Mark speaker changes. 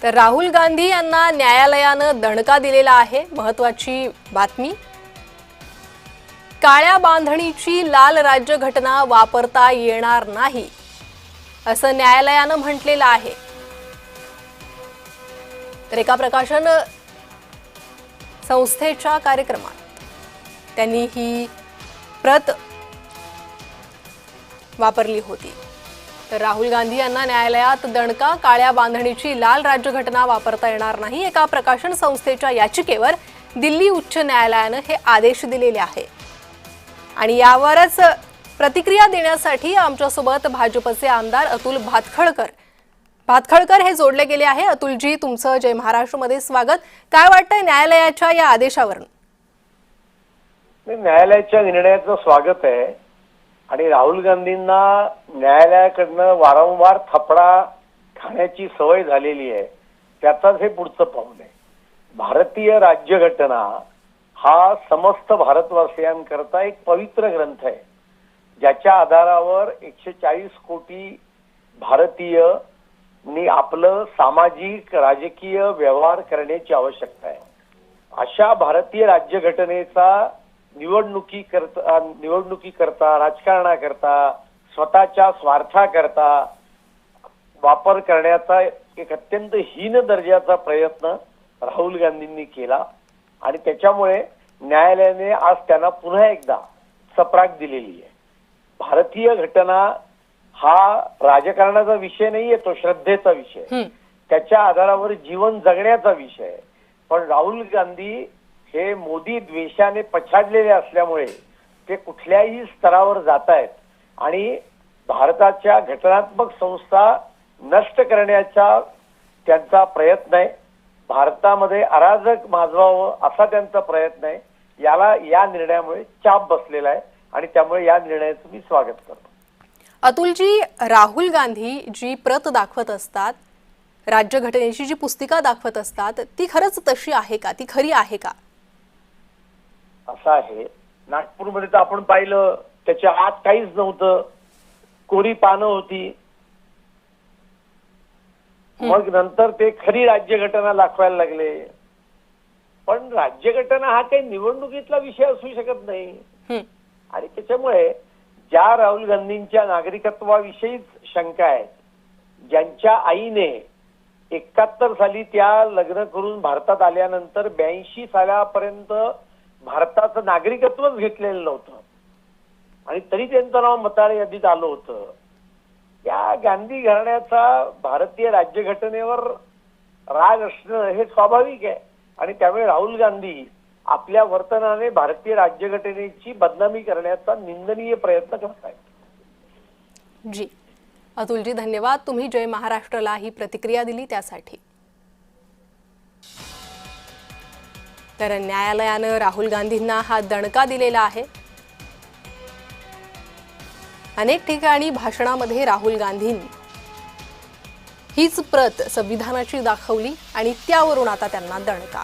Speaker 1: तर राहुल गांधी यांना न्यायालयानं दणका दिलेला आहे। महत्त्वाची बातमी, काळ्या बांधणीची लाल राज्यघटना वापरता येणार नाही असं न्यायालयानं म्हटलेलं आहे। तर एका प्रकाशन संस्थेच्या कार्यक्रमात त्यांनी ही प्रत वापरली होती। तर राहुल गांधी यांना न्यायालयात दणका, काळ्या बांधणीची लाल राज्यघटना वापरता येणार नाही। एका प्रकाशन संस्थेच्या याचिकेवर दिल्ली उच्च न्यायालयानं हे आदेश दिलेले आहे आणि यावरच प्रतिक्रिया देण्यासाठी आमच्यासोबत भाजपचे आमदार अतुल भातखळकर हे जोडले गेले आहे। अतुलजी, तुमचं जय महाराष्ट्रमध्ये स्वागत। काय वाटतंय न्यायालयाच्या या आदेशावर?
Speaker 2: न्यायालयाच्या निर्णयाचं स्वागत आहे आणि राहुल गांधींना न्यायालयाकडनं वारंवार थपडा खाण्याची सवय झालेली आहे, त्याचाच हे पुढचं पाऊल आहे। भारतीय राज्यघटना हा समस्त भारतवासियांकरता एक पवित्र ग्रंथ आहे, ज्याच्या आधारावर 140 कोटी भारतीयांनी आपलं सामाजिक राजकीय व्यवहार करण्याची आवश्यकता आहे। अशा भारतीय राज्यघटनेचा निवडणुकीकरता, राजकारणाकरता, स्वतःच्या स्वार्थाकरता वापर करण्याचा एक अत्यंत हीन दर्जाचा प्रयत्न राहुल गांधींनी केला आणि त्याच्यामुळे न्यायालयाने आज त्यांना पुन्हा एकदा चपराक दिलेली आहे। भारतीय घटना हा राजकारणाचा विषय नाहीये, तो श्रद्धेचा विषय, त्याच्या आधारावर जीवन जगण्याचा विषय आहे। पण राहुल गांधी हे मोदी द्वेषाने पछाडलेले असल्यामुळे ते कुठल्याही स्तरावर जात आहेत आणि भारताच्या घटनात्मक संस्था नष्ट करण्याचा त्यांचा प्रयत्न आहे। भारतामध्ये अराजक माजवावं असा त्यांचा प्रयत्न आहे। या निर्णयामुळे चाप बसलेला आहे आणि त्यामुळे या निर्णयाचं मी स्वागत करतो।
Speaker 1: अतुलजी, राहुल गांधी जी प्रत दाखवत असतात, राज्यघटनेची जी पुस्तिका दाखवत असतात, ती खरंच तशी आहे का? ती खरी आहे का?
Speaker 2: असं आहे, नागपूरमध्ये तर आपण पाहिलं त्याच्या आत काहीच नव्हतं, कोरी पानं होती। मग नंतर ते खरी राज्यघटना दाखवायला लागले। पण राज्यघटना हा काही निवडणुकीतला विषय असू शकत नाही आणि त्याच्यामुळे ज्या राहुल गांधींच्या नागरिकत्वाविषयीच शंका आहेत, ज्यांच्या आईने 71 साली त्या लग्न करून भारतात आल्यानंतर 82 सालापर्यंत भारताचं नागरिकत्वच घेतलेलं नव्हतं आणि तरी त्यांचं नाव मतदार यादीत आलं होतं, त्या गांधी घराण्याचा भारतीय राज्यघटनेवर राग असणं हे स्वाभाविक आहे आणि त्यामुळे राहुल गांधी आपल्या वर्तनाने भारतीय राज्यघटनेची बदनामी करण्याचा निंदनीय प्रयत्न करत आहेत।
Speaker 1: जी अतुलजी, धन्यवाद। तुम्ही जय महाराष्ट्रला ही प्रतिक्रिया दिली त्यासाठी। तर न्यायालयानं राहुल गांधींना हा दणका दिलेला आहे। अनेक ठिकाणी भाषणामध्ये राहुल गांधींनी हीच प्रत संविधानाची दाखवली आणि त्यावरून आता त्यांना दणका।